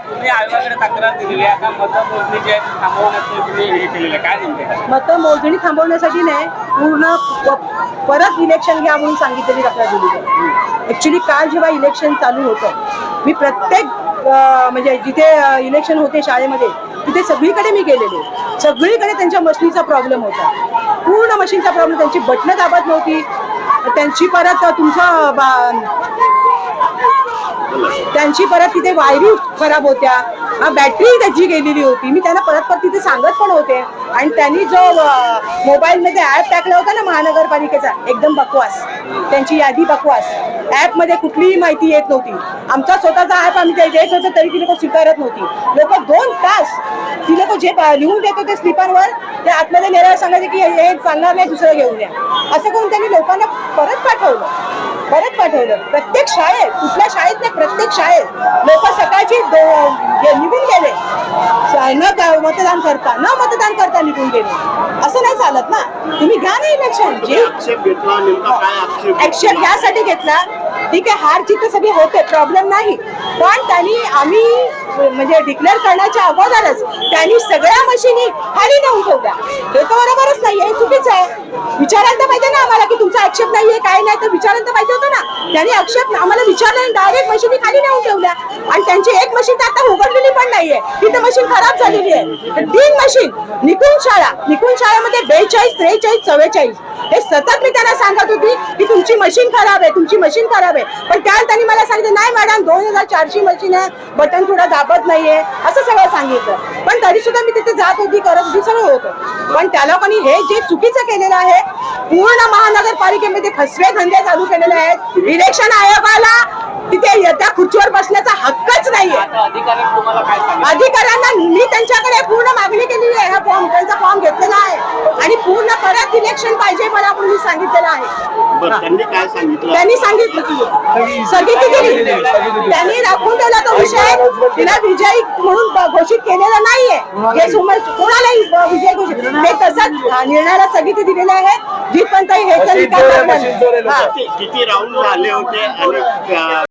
तुम्ही आयोगाकडे तक्रार दिलेली आहे, आता मतमोजणी जी आहे ती थांबवण्याचं तुम्ही हे केलेलं आहे, काय नेमकं? मतमोजणी थांबवण्यासाठी नाही, पूर्ण परत इलेक्शन घ्या म्हणून सांगितलेली तक्रार दिली आहे. ऍक्च्युली काल जेव्हा इलेक्शन चालू होतं, मी प्रत्येक म्हणजे जिथे इलेक्शन होते शाळेमध्ये तिथे सगळीकडे मी गेलेले. सगळीकडे त्यांच्या मशीनचा प्रॉब्लेम होता, पूर्ण मशीनचा प्रॉब्लेम. त्यांची बटणं दाबत नव्हती, त्यांची परत त्यांची परत तिथे वायरी खराब होत्या, बॅटरी त्याची गेलेली होती. मी त्यांना परत तिथे सांगत पण होते. आणि त्यांनी जो मोबाईलमध्ये ॲप टाकला होता ना महानगरपालिकेचा, एकदम बकवास, त्यांची यादी बकवास. ॲपमध्ये कुठलीही माहिती येत नव्हती. आमचा स्वतःचा ॲप आम्ही ते देत होतो तरी ती लोक स्वीकारत नव्हती. लोक 2 तास ती लोक जे लिहून देत होते स्लिपांवर ते आतमध्ये नेल्यावर सांगायचे की हे चालणार नाही, दुसरं घेऊन या. असं करून त्यांनी लोकांना परत पाठवलं. प्रत्येक शाळेत, कुठल्या शाळेत नाही, प्रत्येक शाळेत लोक सकाळची निघून गेले, मतदान करता निघून गेले. असं नाही चालत ना. तुम्ही घ्या ना इलेक्शन. ऍक्शन यासाठी घेतला, ठीक आहे, हार जीत सगळी होते, प्रॉब्लेम नाही. पण आम्ही म्हणजे डिक्लेअर करण्याच्या अगोदरच त्यांनी सगळ्या मशीनी खाली नेऊन ठेवल्या. हे तर बरोबरच नाही, हे चुकीचं आहे. विचारायला तर पाहिजे ना आम्हाला की तुमचा आक्षेप नाहीये, काय नाही, तर विचारायला तर पाहिजे होतं ना. त्यांनी आक्षेप आम्हाला विचारलं, डायरेक्ट मशीनी खाली नेऊन ठेवल्या. आणि त्यांची एक मशीन तर आता उघडलेली पण नाहीये, तिथे मशीन खराब झालेली आहे. 3 मशीन. निकुंज शाळेमध्ये 42, 43, 44 हे सतत मी त्यांना सांगत होती की तुमची मशीन खराब आहे. पण त्यांनी मला सांगितलं नाही मॅडम, 2400 मशीन आहे, बटन थोडा दाबत नाहीये, असं सगळं सांगितलं. पण तरी सुद्धा मी तिथे जात होती, करत होती, सगळं होतं. पण त्या लोकांनी हे जे चुकीचं केलेलं आहे, पूर्ण महानगरपालिकेमध्ये फसवे धंदे चालू केलेले आहेत. इलेक्शन आयोगाला तिथे त्या खुर्चीवर बसण्याचा हक्कच नाहीये. अधिकाऱ्यांना मी त्यांच्याकडे पूर्ण मागणी केलेली आहे, त्यांचा फॉर्म घेतलेला आहे आणि पूर्ण परत इलेक्शन पाहिजे मला म्हणून मी सांगितलेलं आहे. त्यांनी सांगितलं स्थगिती दिली. त्यांनी राखून ठेवला तो विषय. तिला विजयी म्हणून घोषित केलेला नाहीये, हे कोणालाही विजय घोषित, हे तसंच निर्णयाला स्थगिती दिलेली आहे. जिथपर्यंत हे किती राऊंड झाले होते आणि